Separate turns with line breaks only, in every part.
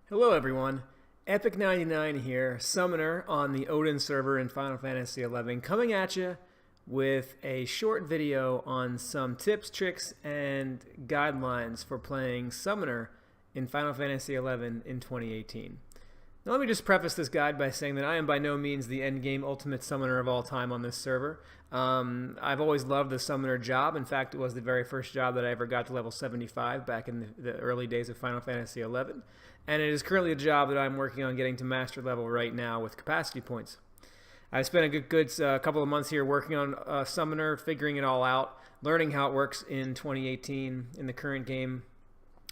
Hello everyone, Epic99 here, Summoner on the Odin server in Final Fantasy XI, coming at you with a short video on some tips, tricks, and guidelines for playing Summoner in Final Fantasy XI in 2018. Now let me just preface this guide by saying that I am by no means the endgame ultimate summoner of all time on this server. I've always loved the summoner job. In fact, it was the very first job that I ever got to level 75 back in the early days of Final Fantasy XI. And it is currently a job that I'm working on getting to master level right now with capacity points. I've spent a good couple of months here working on Summoner, figuring it all out, learning how it works in 2018 in the current game.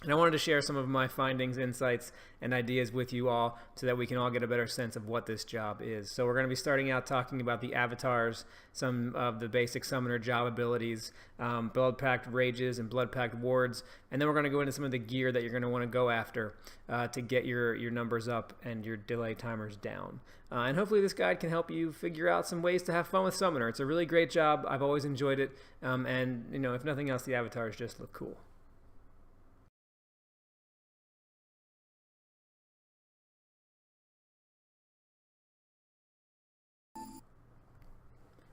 And I wanted to share some of my findings, insights, and ideas with you all so that we can all get a better sense of what this job is. So we're going to be starting out talking about the avatars, some of the basic Summoner job abilities, Blood Pact Rages and Blood Pact Wards, and then we're going to go into some of the gear that you're going to want to go after to get your numbers up and your delay timers down. And hopefully this guide can help you figure out some ways to have fun with Summoner. It's a really great job. I've always enjoyed it, and you know, if nothing else, the avatars just look cool.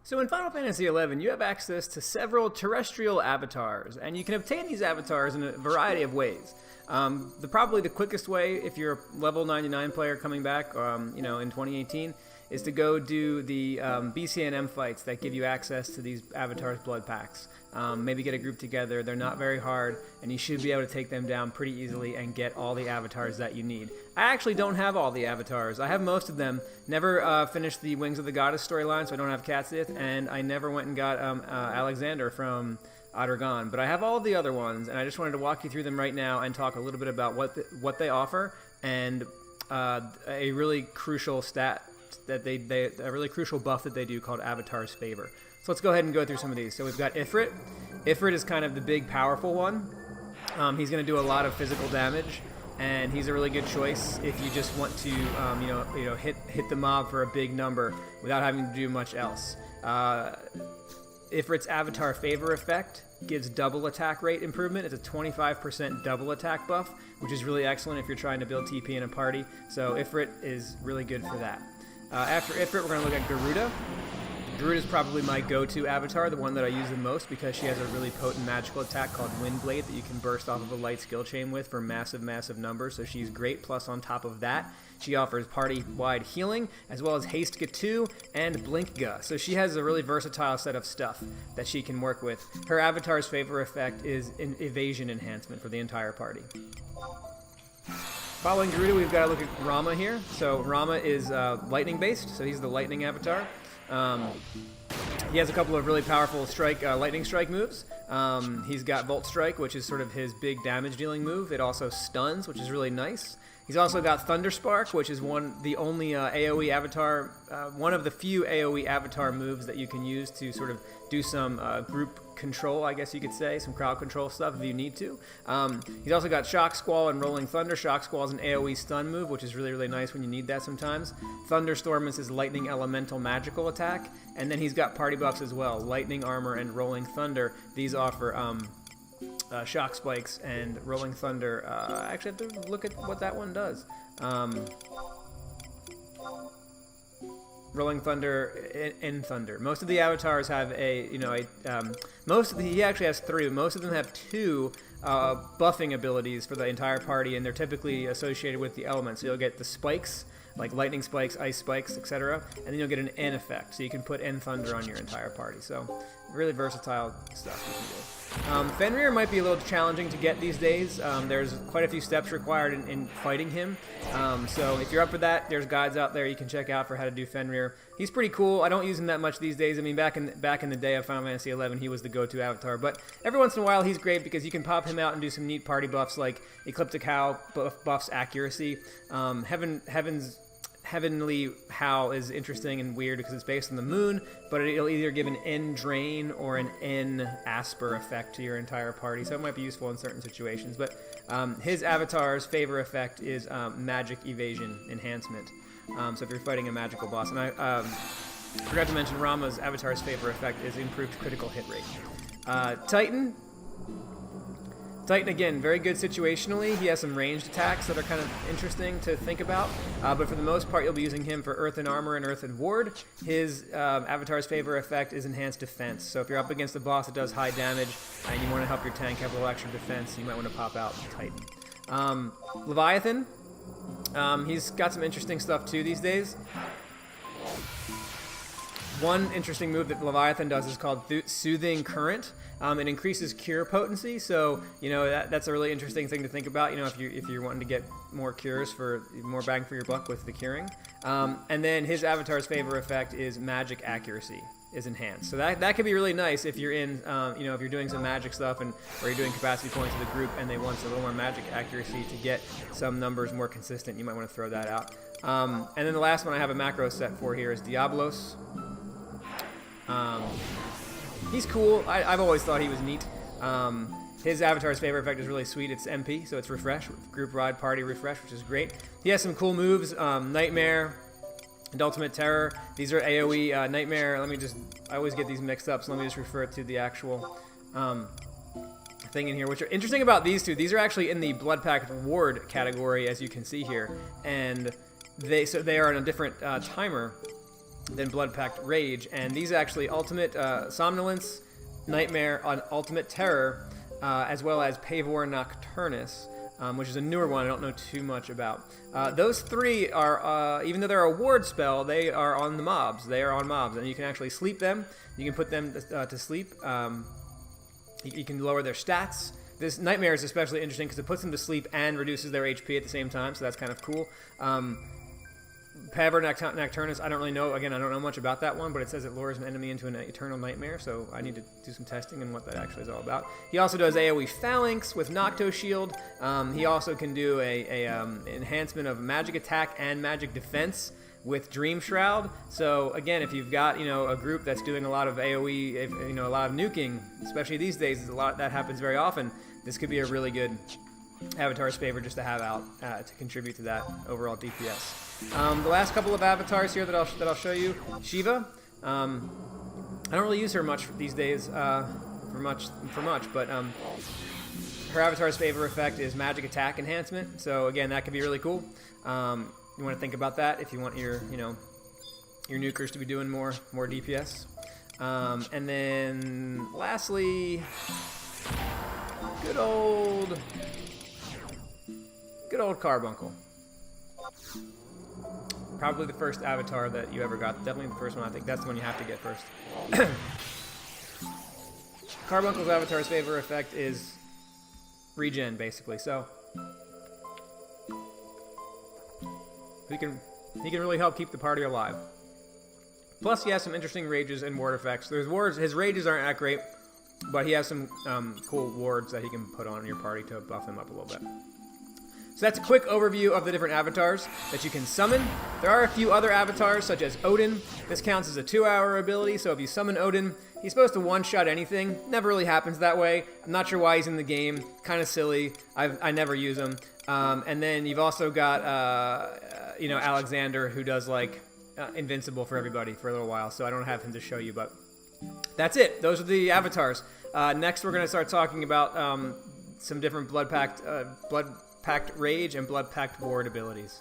So in Final Fantasy XI, you have access to several terrestrial avatars, and you can obtain these avatars in a variety of ways. Probably the quickest way, if you're a level 99 player coming back, in 2018, is to go do the BCNM fights that give you access to these avatars' blood packs. Maybe get a group together. They're not very hard, and you should be able to take them down pretty easily and get all the avatars that you need. I actually don't have all the avatars. I have most of them. Never finished the Wings of the Goddess storyline, so I don't have Catsith, and I never went and got Alexander from Adragon. But I have all of the other ones, and I just wanted to walk you through them right now and talk a little bit about what they offer and a really crucial stat that a really crucial buff that they do called Avatar's Favor. So let's go ahead and go through some of these. So we've got Ifrit. Ifrit is kind of the big, powerful one. He's going to do a lot of physical damage, and he's a really good choice if you just want to, hit the mob for a big number without having to do much else. Ifrit's Avatar Favor effect gives double attack rate improvement. It's a 25% double attack buff, which is really excellent if you're trying to build TP in a party. So Ifrit is really good for that. After Ifrit, we're going to look at Garuda. Garuda is probably my go-to avatar, the one that I use the most because she has a really potent magical attack called Windblade that you can burst off of a light skill chain with for massive, massive numbers, so she's great. Plus, on top of that, she offers party-wide healing, as well as Haste G2 and Blink Ga. So she has a really versatile set of stuff that she can work with. Her Avatar's Favor effect is an evasion enhancement for the entire party. Following Garuda, we've got to look at Rama here. So Rama is lightning-based, so he's the lightning avatar. He has a couple of really powerful lightning strike moves. He's got Volt Strike, which is sort of his big damage dealing move. It also stuns, which is really nice. He's also got Thunder Spark, which is one of the few AoE avatar moves that you can use to sort of do some group control, I guess you could say, some crowd control stuff if you need to. He's also got Shock Squall and Rolling Thunder. Shock Squall is an AoE stun move, which is really, really nice when you need that sometimes. Thunderstorm is his lightning elemental magical attack. And then he's got party buffs as well, Lightning Armor and Rolling Thunder. These offer Shock Spikes and Rolling Thunder. I actually have to look at what that one does. Rolling Thunder and Thunder. Most of the avatars have he actually has three. Most of them have two buffing abilities for the entire party, and they're typically associated with the elements. So you'll get the spikes, like lightning spikes, ice spikes, etc., and then you'll get an N effect, so you can put N Thunder on your entire party. So really versatile stuff you can do. Fenrir might be a little challenging to get these days. There's quite a few steps required in fighting him. So if you're up for that, there's guides out there you can check out for how to do Fenrir. He's pretty cool. I don't use him that much these days. I mean, back in the day of Final Fantasy XI, he was the go-to avatar. But every once in a while, he's great because you can pop him out and do some neat party buffs, like Ecliptic Howl buffs accuracy. Heavenly Howl is interesting and weird because it's based on the moon, but it'll either give an N Drain or an N Asper effect to your entire party, so it might be useful in certain situations. But his Avatar's Favor effect is Magic Evasion Enhancement. So if you're fighting a magical boss, and I forgot to mention Rama's Avatar's Favor effect is improved critical hit rate. Titan Titan, again, very good situationally. He has some ranged attacks that are kind of interesting to think about, but for the most part, you'll be using him for Earthen Armor and Earthen Ward. His Avatar's Favor effect is Enhanced Defense, so if you're up against a boss that does high damage and you want to help your tank have a little extra defense, you might want to pop out Titan. Leviathan, he's got some interesting stuff too these days. One interesting move that Leviathan does is called Soothing Current. It increases cure potency, so that's a really interesting thing to think about. If you're wanting to get more cures for more bang for your buck with the curing. And then his Avatar's Favor effect is Magic Accuracy is enhanced. So that could be really nice if you're in, if you're doing some magic stuff or you're doing capacity points with a group and they want a little more magic accuracy to get some numbers more consistent. You might want to throw that out. And then the last one I have a macro set for here is Diablos. He's cool. I've always thought he was neat. His Avatar's Favor effect is really sweet. It's MP, so it's Refresh, Group Ride Party Refresh, which is great. He has some cool moves, Nightmare and Ultimate Terror. These are AoE. Nightmare, I always get these mixed up, so let me just refer to the actual thing in here, which are interesting about these two. These are actually in the Blood Pact Ward category, as you can see here, and they are on a different timer than Blood Pact Rage, and these actually Ultimate Somnolence, Nightmare, on Ultimate Terror, as well as Pavor Nocturnus, which is a newer one I don't know too much about. Those three are, even though they're a ward spell, they are on the mobs. They are on mobs, and you can actually sleep them. You can put them to sleep. You can lower their stats. This Nightmare is especially interesting because it puts them to sleep and reduces their HP at the same time, so that's kind of cool. Pavor Nocturnus, I don't really know. Again, I don't know much about that one, but it says it lures an enemy into an eternal nightmare, so I need to do some testing on what that actually is all about. He also does AoE Phalanx with Nocto Shield. He also can do a enhancement of magic attack and magic defense with Dream Shroud. So again, if you've got a group that's doing a lot of AoE, a lot of nuking, especially these days, that happens very often. This could be a really good Avatar's Favor just to have out to contribute to that overall DPS. The last couple of avatars here that I'll show you, Shiva. I don't really use her much these days for much, but her Avatar's Favor effect is Magic Attack Enhancement. So again, that could be really cool. You want to think about that if you want your nukers to be doing more DPS. And then lastly, good old Carbuncle. Probably the first avatar that you ever got. Definitely the first one. I think that's the one you have to get first. Carbuncle's Avatar's Favor effect is regen, basically. So he can really help keep the party alive. Plus, he has some interesting rages and ward effects. There's wards. His rages aren't that great, but he has some cool wards that he can put on your party to buff him up a little bit. So that's a quick overview of the different avatars that you can summon. There are a few other avatars, such as Odin. This counts as a 2-hour ability, so if you summon Odin, he's supposed to one-shot anything. Never really happens that way. I'm not sure why he's in the game. Kind of silly. I never use him. And then you've also got, Alexander, who does, Invincible for everybody for a little while, so I don't have him to show you, but that's it. Those are the avatars. Next, we're going to start talking about some different Blood Pact Rage and Blood Pact Ward abilities.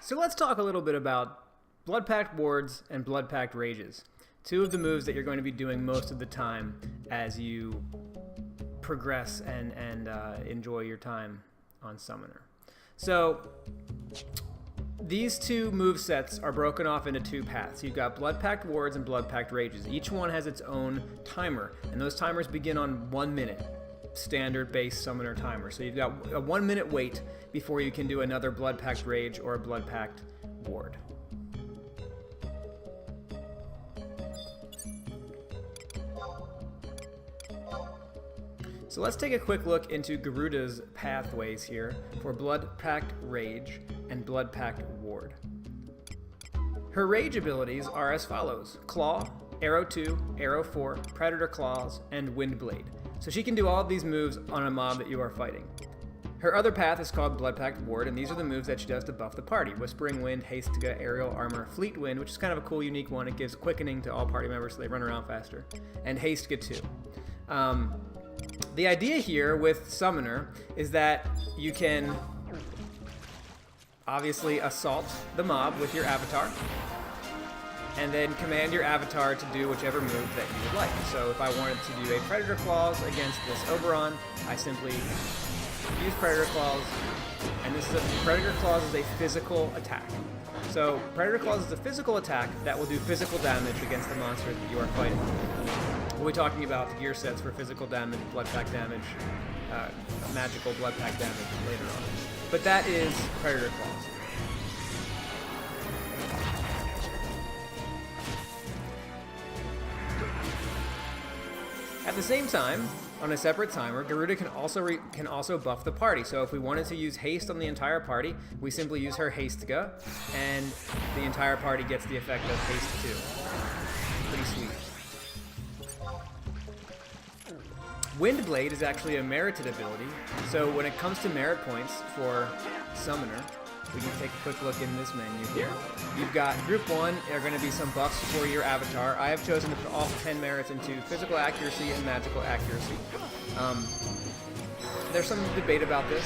So let's talk a little bit about Blood Pact Wards and Blood Pact Rages. Two of the moves that you're going to be doing most of the time as you progress and enjoy your time on Summoner. So these two movesets are broken off into two paths. You've got Blood Pact Wards and Blood Pact Rages. Each one has its own timer, and those timers begin on 1 minute. Standard base Summoner timer. So you've got a 1 minute wait before you can do another Blood Pact Rage or a Blood Pact Ward. So let's take a quick look into Garuda's pathways here for Blood Pact Rage and Blood Pact Ward. Her Rage abilities are as follows: Claw, Arrow 2, Arrow 4, Predator Claws, and Windblade. So she can do all of these moves on a mob that you are fighting. Her other path is called Blood Pact Ward, and these are the moves that she does to buff the party. Whispering Wind, Haste, Aerial Armor, Fleet Wind, which is kind of a cool, unique one. It gives quickening to all party members so they run around faster. And Haste 2. The idea here with Summoner is that you can obviously assault the mob with your avatar, and then command your avatar to do whichever move that you would like. So if I wanted to do a Predator Claws against this Oberon, I simply use Predator Claws, and this is Predator Claws is a physical attack. So Predator Claws is a physical attack that will do physical damage against the monsters that you are fighting. We'll be talking about the gear sets for physical damage, blood pack damage, magical blood pack damage later on. But that is Predator Claws. At the same time, on a separate timer, Garuda can also buff the party. So if we wanted to use haste on the entire party, we simply use her Haste-ga, and the entire party gets the effect of haste 2. Pretty sweet. Windblade is actually a merited ability, so when it comes to merit points for Summoner, we can take a quick look in this menu here. You've got Group 1 are going to be some buffs for your avatar. I have chosen to put all 10 merits into physical accuracy and magical accuracy. There's some debate about this.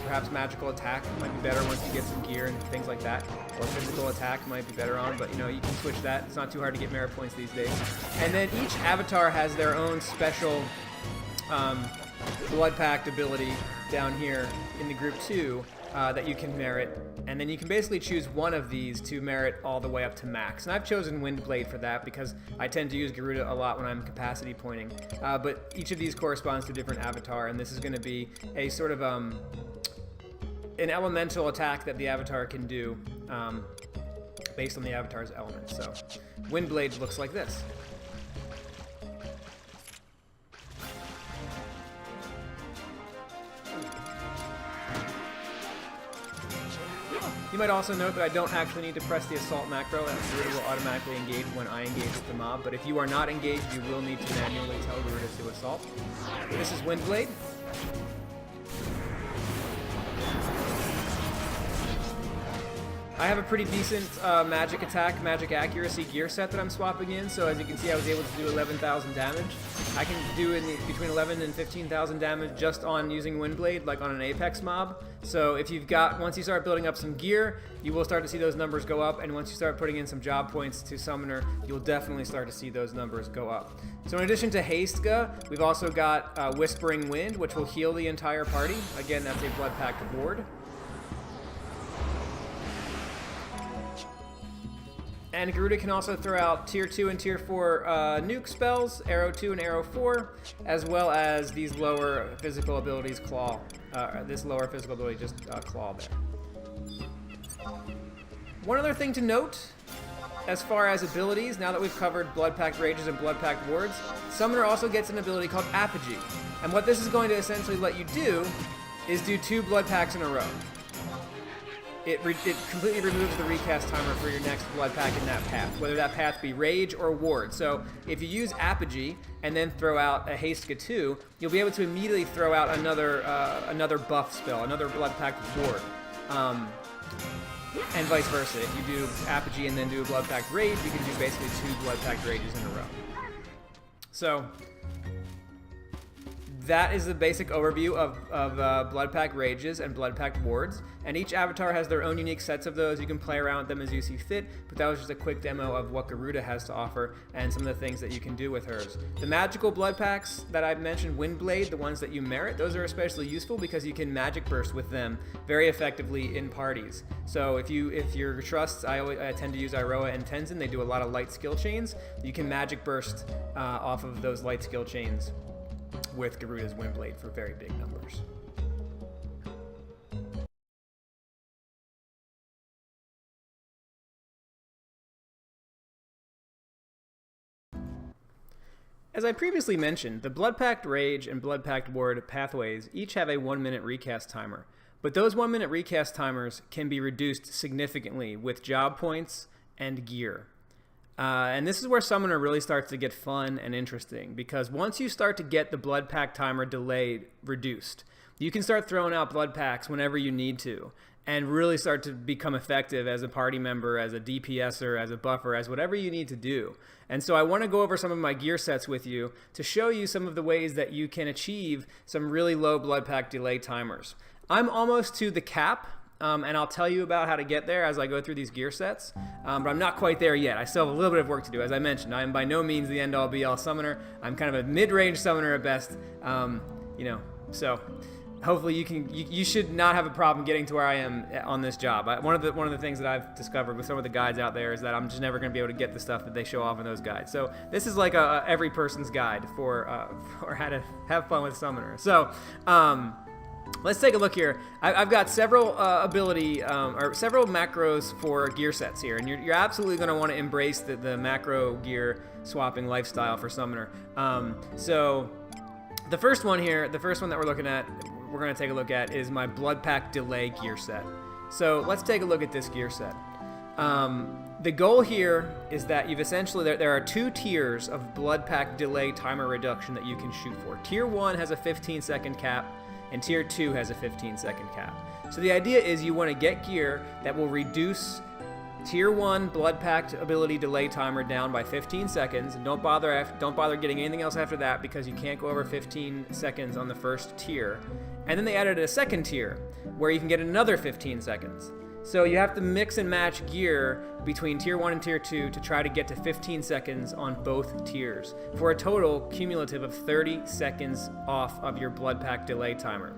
Perhaps magical attack might be better once you get some gear and things like that, or physical attack might be better on, but you know, you can switch that. It's not too hard to get merit points these days. And then each avatar has their own special blood pact ability down here in the Group 2 that you can merit, and then you can basically choose one of these to merit all the way up to max. And I've chosen Windblade for that because I tend to use Garuda a lot when I'm capacity pointing. But each of these corresponds to a different avatar, and this is going to be a sort of an elemental attack that the avatar can do based on the avatar's element. So Windblade looks like this. You might also note that I don't actually need to press the assault macro, as Garuda will automatically engage when I engage with the mob, but if you are not engaged, you will need to manually tell Garuda to assault. This is Windblade. I have a pretty decent magic attack, magic accuracy gear set that I'm swapping in, so as you can see I was able to do 11,000 damage. I can do between 11 and 15,000 damage just on using Windblade, like on an Apex mob. So if you've got, once you start building up some gear, you will start to see those numbers go up, and once you start putting in some job points to Summoner, you'll definitely start to see those numbers go up. So in addition to Haste-ga, we've also got Whispering Wind, which will heal the entire party. Again, that's a Blood Pact ward. And Garuda can also throw out Tier 2 and Tier 4 nuke spells, Arrow 2 and Arrow 4, as well as these lower physical abilities, Claw. This lower physical ability, just Claw there. One other thing to note, as far as abilities, now that we've covered Blood Pact Rages and Blood Pact Wards, Summoner also gets an ability called Apogee. And what this is going to essentially let you do is do 2 Blood Pacts in a row. It completely removes the recast timer for your next blood pack in that path, whether that path be Rage or Ward. So if you use Apogee and then throw out a Haste-ga 2, you'll be able to immediately throw out another buff spell, another blood pack Ward. And vice versa. If you do Apogee and then do a blood pack Rage, you can do basically 2 blood pack Rages in a row. So that is the basic overview of Blood Pact Rages and Blood Pact Wards, and each avatar has their own unique sets of those. You can play around with them as you see fit, but that was just a quick demo of what Garuda has to offer and some of the things that you can do with hers. The magical Blood Packs that I mentioned, Windblade, the ones that you merit, those are especially useful because you can Magic Burst with them very effectively in parties. So if your trusts, I tend to use Iroha and Tenzin, they do a lot of light skill chains. You can Magic Burst off of those light skill chains with Garuda's Windblade for very big numbers. As I previously mentioned, the Blood Pact Rage and Blood Pact Ward pathways each have a 1-minute recast timer, but those 1-minute recast timers can be reduced significantly with job points and gear. And this is where Summoner really starts to get fun and interesting, because once you start to get the Blood Pact timer delay reduced, you can start throwing out blood packs whenever you need to and really start to become effective as a party member, as a DPSer, as a buffer, as whatever you need to do. And so I want to go over some of my gear sets with you to show you some of the ways that you can achieve some really low blood pack delay timers. I'm almost to the cap, and I'll tell you about how to get there as I go through these gear sets, but I'm not quite there yet. I still have a little bit of work to do. As I mentioned, I am by no means the end-all be-all summoner. I'm kind of a mid-range summoner at best, so hopefully you should not have a problem getting to where I am on this job. One of the things that I've discovered with some of the guides out there is that I'm just never going to be able to get the stuff that they show off in those guides. So this is like a every person's guide for how to have fun with Summoner. So let's take a look here. I've got several several macros for gear sets here, and you're absolutely going to want to embrace the macro gear swapping lifestyle for Summoner. So the first one that we're going to take a look at is my blood pack delay gear set. So let's take a look at this gear set. The goal here is that you've essentially, there are 2 tiers of blood pack delay timer reduction that you can shoot for. Tier 1 has a 15-second cap, and Tier 2 has a 15-second cap. So the idea is you want to get gear that will reduce Tier 1 blood pack ability delay timer down by 15 seconds. And don't bother getting anything else after that, because you can't go over 15 seconds on the first tier. And then they added a second tier where you can get another 15 seconds. So you have to mix and match gear between Tier 1 and Tier 2 to try to get to 15 seconds on both tiers, for a total cumulative of 30 seconds off of your blood pack delay timer.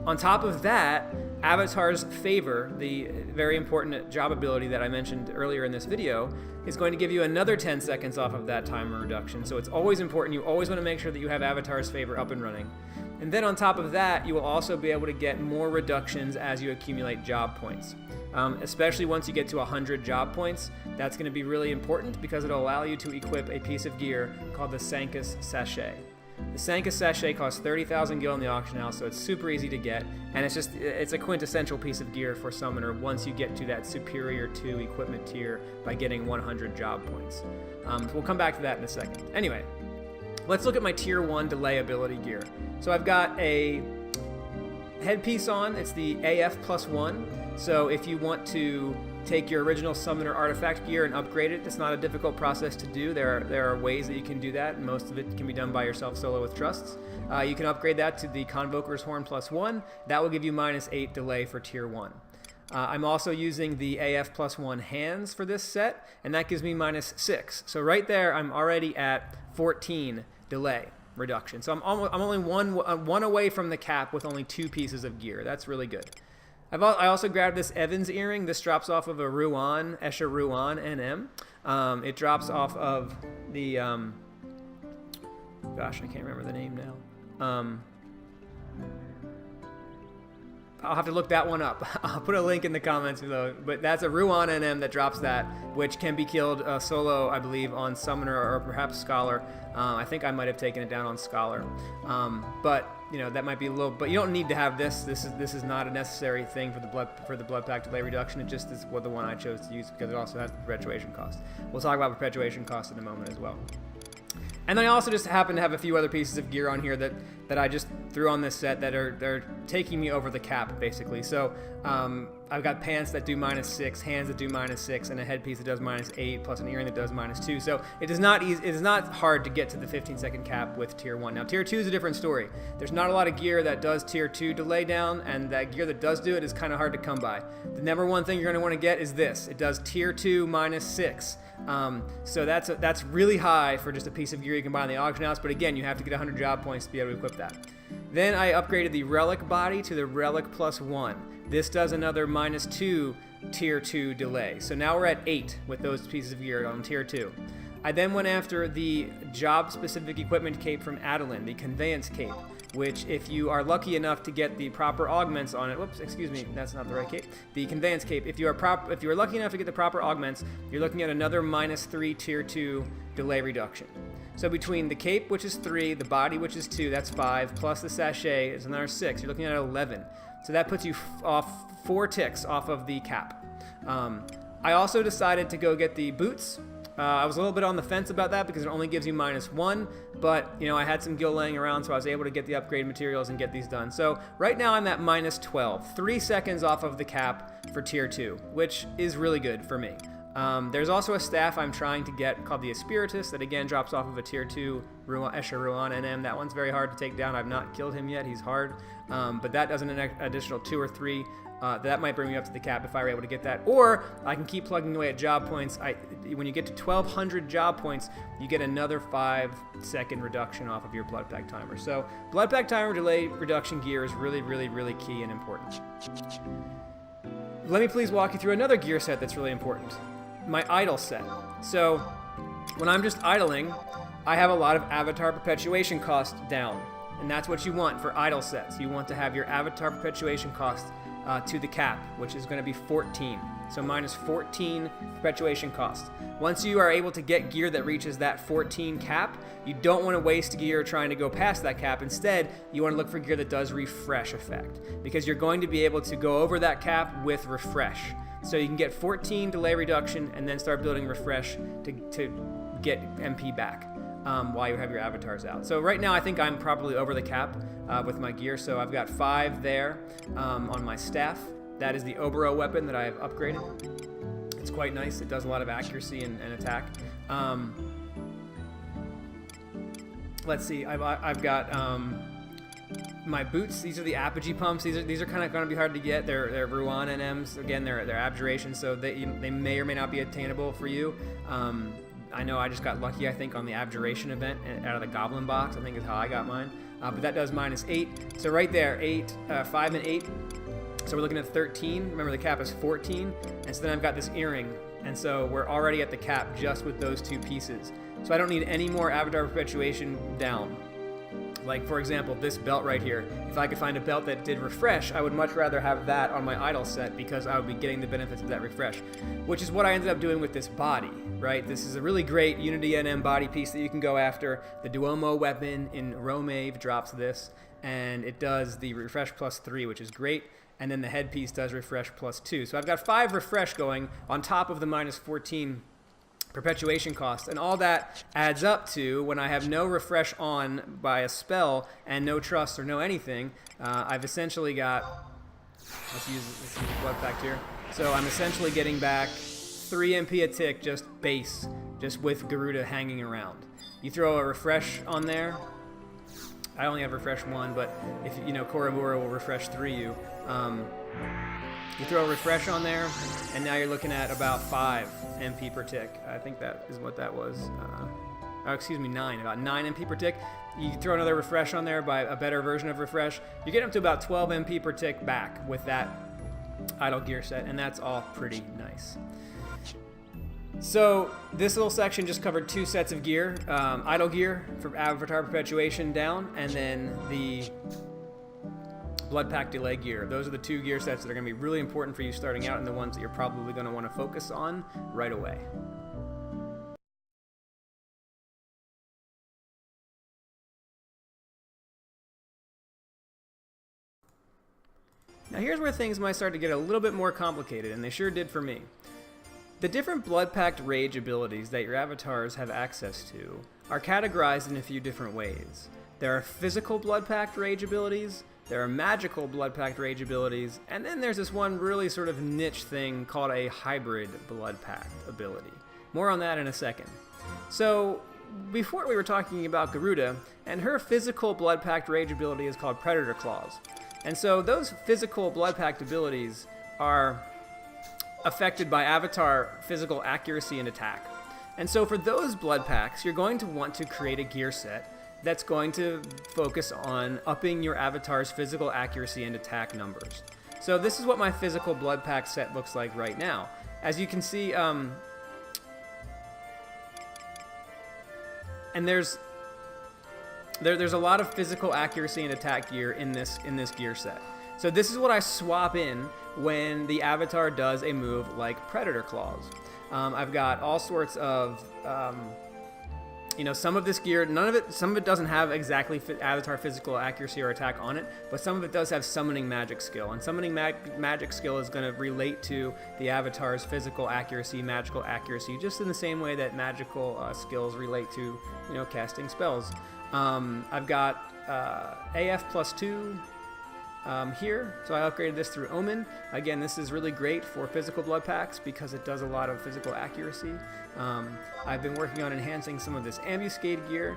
On top of that, Avatar's Favor, the very important job ability that I mentioned earlier in this video, is going to give you another 10 seconds off of that timer reduction. So it's always important. You always want to make sure that you have Avatar's Favor up and running. And then on top of that, you will also be able to get more reductions as you accumulate job points. Especially once you get to 100 job points, that's going to be really important, because it'll allow you to equip a piece of gear called the Sankus Sachet. The Sankus Sachet costs 30,000 gil in the auction house, so it's super easy to get, and it's a quintessential piece of gear for Summoner once you get to that superior to equipment tier by getting 100 job points. We'll come back to that in a second. Anyway, let's look at my Tier 1 delay ability gear. So I've got a headpiece on. It's the AF+1. So if you want to take your original Summoner artifact gear and upgrade it, it's not a difficult process to do. There are ways that you can do that, and most of it can be done by yourself solo with trusts. You can upgrade that to the Convoker's Horn +1. That will give you -8 delay for Tier 1. I'm also using the AF+1 hands for this set, and that gives me -6. So right there, I'm already at 14 delay reduction. So I'm only one away from the cap with only 2 pieces of gear. That's really good. I also grabbed this Evans earring. This drops off of a Ruan, Escher Ruan NM. It drops off of the, gosh, I can't remember the name now. I'll have to look that one up. I'll put a link in the comments below. But that's a Ruan NM that drops that, which can be killed solo, I believe, on Summoner or perhaps Scholar. I think I might have taken it down on Scholar. But that might be a little. But you don't need to have this. This is not a necessary thing for the blood pack delay reduction. It just is the one I chose to use because it also has the perpetuation cost. We'll talk about perpetuation cost in a moment as well. And then I also just happen to have a few other pieces of gear on here that I just threw on this set that they're taking me over the cap, basically. So I've got pants that do -6, hands that do -6, and a headpiece that does -8, plus an earring that does -2. So it is not hard to get to the 15-second cap with Tier 1. Now, Tier 2 is a different story. There's not a lot of gear that does Tier 2 delay down, and that gear that does do it is kind of hard to come by. The number one thing you're going to want to get is this. It does Tier 2 -6. So that's really high for just a piece of gear you can buy in the auction house, but again, you have to get 100 job points to be able to equip that. Then I upgraded the Relic body to the Relic +1. This does another -2 Tier 2 delay. So now we're at 8 with those pieces of gear on Tier 2. I then went after the job-specific equipment cape from Adeline, the Conveyance cape, which if you are lucky enough to get the proper augments on it, whoops, excuse me, that's not the right cape, the Conveyance cape, if you are lucky enough to get the proper augments, you're looking at another -3 Tier 2 delay reduction. So between the cape, which is 3, the body, which is 2, that's 5, plus the sachet is another 6, you're looking at 11. So that puts you off 4 ticks off of the cap. I also decided to go get the boots I was a little bit on the fence about that because it only gives you -1, but you know, I had some gil laying around, so I was able to get the upgrade materials and get these done. So right now I'm at -12, 3 seconds off of the cap for tier 2, which is really good for me. There's also a staff I'm trying to get called the Espiritus that again drops off of a tier 2 Escher Ruan NM. That one's very hard to take down. I've not killed him yet. He's hard, but that does an additional 2 or 3. That might bring me up to the cap if I were able to get that. Or I can keep plugging away at job points. When you get to 1,200 job points, you get another 5-second reduction off of your blood pack timer. So blood pack timer delay reduction gear is really, really, really key and important. Let me please walk you through another gear set that's really important. My idle set. So when I'm just idling, I have a lot of avatar perpetuation cost down. And that's what you want for idle sets. You want to have your avatar perpetuation cost to the cap, which is going to be 14. So -14 perpetuation cost. Once you are able to get gear that reaches that 14 cap, you don't want to waste gear trying to go past that cap. Instead, you want to look for gear that does refresh effect, because you're going to be able to go over that cap with refresh. So you can get 14 delay reduction and then start building refresh to get MP back while you have your avatars out. So right now I think I'm probably over the cap with my gear. So I've got 5 there on my staff. That is the Obero weapon that I have upgraded. It's quite nice. It does a lot of accuracy and attack. Let's see. I've got my boots. These are the Apogee pumps. These are kind of going to be hard to get. They're Ruan NMs. Again, they're abjuration, so they may or may not be attainable for you. I know I just got lucky, I think, on the abjuration event out of the goblin box. I think is how I got mine. But that does -8. So right there, 5 and 8. So we're looking at 13. Remember, the cap is 14. And so then I've got this earring. And so we're already at the cap just with those 2 pieces. So I don't need any more avatar perpetuation down. Like, for example, this belt right here. If I could find a belt that did refresh, I would much rather have that on my idle set because I would be getting the benefits of that refresh, which is what I ended up doing with this body, right? This is a really great Unity NM body piece that you can go after. The Duomo weapon in Romave drops this, and it does the refresh +3, which is great. And then the headpiece does refresh +2. So I've got 5 refresh going on top of the -14 perpetuation cost, and all that adds up to, when I have no refresh on by a spell and no trust or no anything, I've essentially got, let's use blood pact here. So I'm essentially getting back 3 MP a tick, just base, just with Garuda hanging around. You throw a refresh on there. I only have refresh 1, but if you know, Koromura will refresh 3 you. You throw a refresh on there, and now you're looking at about 5 MP per tick. I think that is what that was. Oh, excuse me, 9. About 9 MP per tick. You throw another refresh on there by a better version of refresh. You get up to about 12 MP per tick back with that idle gear set, and that's all pretty nice. So this little section just covered 2 sets of gear. Idle gear for avatar perpetuation down, and then the blood pack delay gear. Those are the 2 gear sets that are going to be really important for you starting out, and the ones that you're probably going to want to focus on right away. Now here's where things might start to get a little bit more complicated, and they sure did for me. The different blood pact rage abilities that your avatars have access to are categorized in a few different ways. There are physical blood pact rage abilities, there are magical blood pact rage abilities, and then there's this one really sort of niche thing called a hybrid blood pact ability. More on that in a second. So before we were talking about Garuda, and her physical blood pact rage ability is called Predator Claws. And so those physical blood pact abilities are affected by avatar physical accuracy and attack. And so for those blood packs, you're going to want to create a gear set that's going to focus on upping your avatar's physical accuracy and attack numbers. So this is what my physical blood pack set looks like right now. As you can see, and there's a lot of physical accuracy and attack gear in this gear set. So this is what I swap in when the avatar does a move like Predator Claws. I've got all sorts of You know, some of this gear, some of it doesn't have exactly avatar physical accuracy or attack on it, but some of it does have summoning magic skill. And summoning magic skill is going to relate to the avatar's physical accuracy, magical accuracy, just in the same way that magical skills relate to, you know, casting spells. I've got AF +2 here, so I upgraded this through Omen. Again, this is really great for physical blood packs because it does a lot of physical accuracy. I've been working on enhancing some of this ambuscade gear.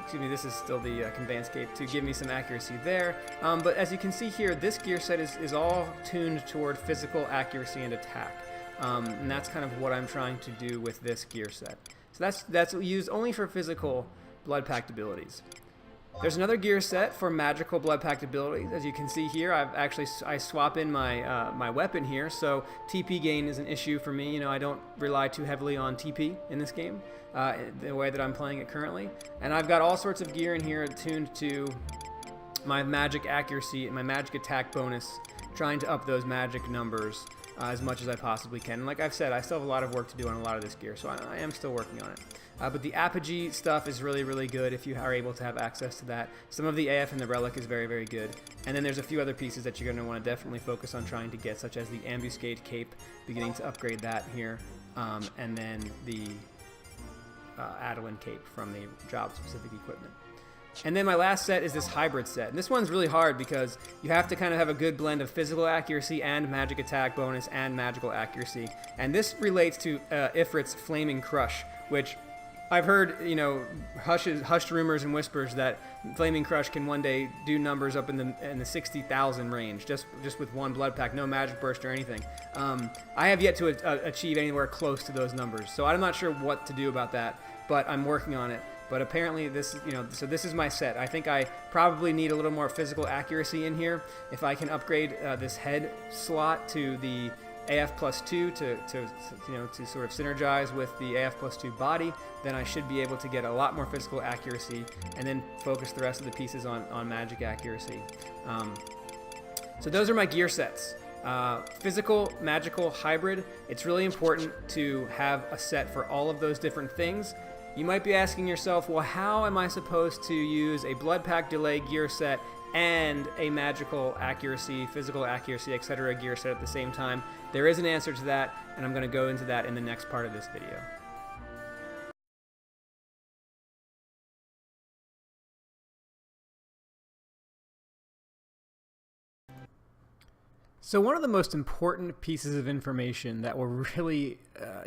Excuse me, this is still the conveyance cape to give me some accuracy there. But as you can see here, this gear set is all tuned toward physical accuracy and attack. And that's kind of what I'm trying to do with this gear set. So that's used only for physical blood pact abilities. There's another gear set for magical blood pact abilities. As you can see here, I swap in my my weapon here, so TP gain is an issue for me. You know, I don't rely too heavily on TP in this game, the way that I'm playing it currently. And I've got all sorts of gear in here tuned to my magic accuracy and my magic attack bonus, trying to up those magic numbers as much as I possibly can. And like I've said, I still have a lot of work to do on a lot of this gear, so I am still working on it. But the apogee stuff is really, really good if you are able to have access to that. Some of the AF and the relic is very, very good. And then there's a few other pieces that you're going to want to definitely focus on trying to get, such as the ambuscade cape, beginning to upgrade that here, and then the Adeline cape from the job-specific equipment. And then my last set is this hybrid set. And this one's really hard because you have to kind of have a good blend of physical accuracy and magic attack bonus and magical accuracy. And this relates to Ifrit's Flaming Crush, which I've heard, you know, hushed rumors and whispers that Flaming Crush can one day do numbers up in the 60,000 range, just with one blood pack, no magic burst or anything. I have yet to achieve anywhere close to those numbers, so I'm not sure what to do about that, but I'm working on it. But apparently this, you know, so this is my set. I think I probably need a little more physical accuracy in here. If I can upgrade this head slot to the AF +2 to sort of synergize with the AF +2 body, then I should be able to get a lot more physical accuracy and then focus the rest of the pieces on magic accuracy. So those are my gear sets. Physical, magical, hybrid. It's really important to have a set for all of those different things. You might be asking yourself, well, how am I supposed to use a blood pack delay gear set and a magical accuracy, physical accuracy, etc. gear set at the same time? There is an answer to that, and I'm going to go into that in the next part of this video. So one of the most important pieces of information that will really,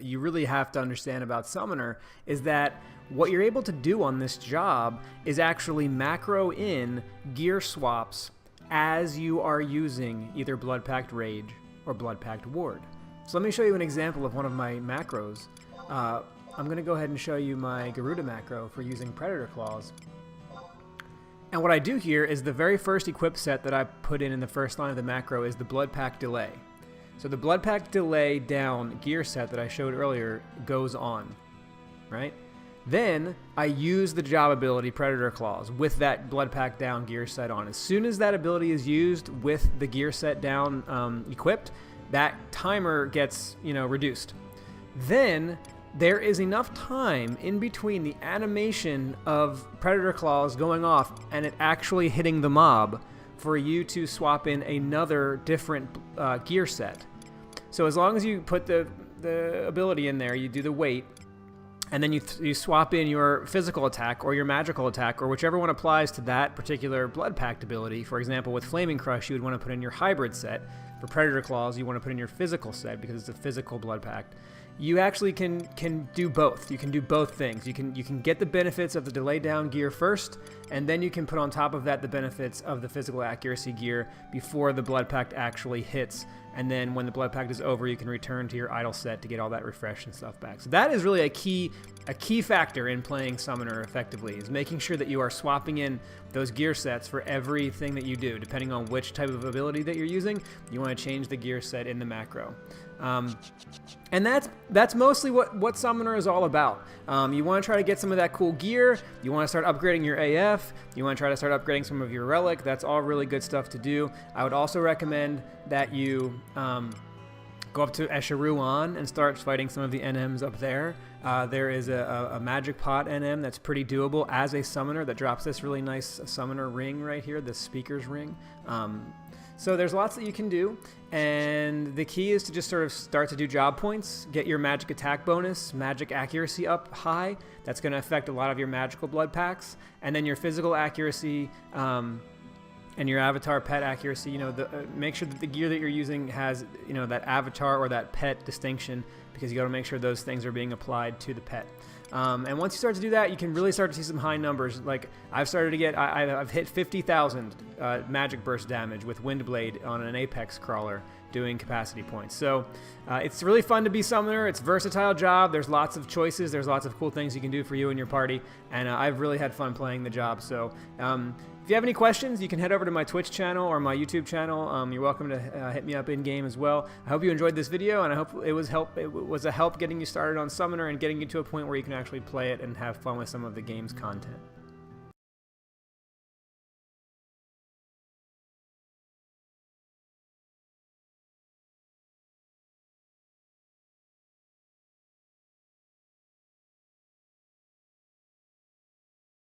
you really have to understand about Summoner is that what you're able to do on this job is actually macro in gear swaps as you are using either Blood Pact Rage or Blood Pact Ward. So let me show you an example of one of my macros. I'm going to go ahead and show you my Garuda macro for using Predator Claws. And what I do here is the very first equip set that I put in the first line of the macro is the Blood Pact Delay. So the Blood Pact Delay down gear set that I showed earlier goes on, right? Then I use the job ability Predator Claws with that Blood Pact down gear set on. As soon as that ability is used with the gear set down equipped, that timer gets, you know, reduced. Then there is enough time in between the animation of Predator Claws going off and it actually hitting the mob for you to swap in another different gear set. So as long as you put the ability in there, you do the wait, and then you swap in your physical attack or your magical attack or whichever one applies to that particular Blood Pact ability. For example, with Flaming Crush, you would want to put in your hybrid set. For Predator Claws, you want to put in your physical set because it's a physical Blood Pact. You actually can do both. You can do both things. You can get the benefits of the delay down gear first, and then you can put on top of that the benefits of the physical accuracy gear before the Blood Pact actually hits. And then when the Blood Pact is over, you can return to your idle set to get all that refresh and stuff back. So that is really a key factor in playing Summoner effectively, is making sure that you are swapping in those gear sets for everything that you do. Depending on which type of ability that you're using, you want to change the gear set in the macro. And that's mostly what Summoner is all about. You want to try to get some of that cool gear. You want to start upgrading your AF. You want to try to start upgrading some of your relic. That's all really good stuff to do. I would also recommend that you go go up to Escharuan and start fighting some of the NMs up there. There is a magic pot NM that's pretty doable as a summoner that drops this really nice summoner ring right here, the speaker's ring. So there's lots that you can do, and the key is to just sort of start to do job points, get your magic attack bonus, magic accuracy up high. That's going to affect a lot of your magical blood packs, and then your physical accuracy and your avatar pet accuracy. You know, make sure that the gear that you're using has, you know, that avatar or that pet distinction, because you got to make sure those things are being applied to the pet. And once you start to do that, you can really start to see some high numbers. Like I've started to get, I've hit 50,000 magic burst damage with Windblade on an Apex crawler doing capacity points. So it's really fun to be summoner. It's a versatile job. There's lots of choices. There's lots of cool things you can do for you and your party. And I've really had fun playing the job. So if you have any questions, you can head over to my Twitch channel or my YouTube channel. You're welcome to hit me up in game as well. I hope you enjoyed this video, and I hope it was a help getting you started on Summoner and getting you to a point where you can actually play it and have fun with some of the game's content.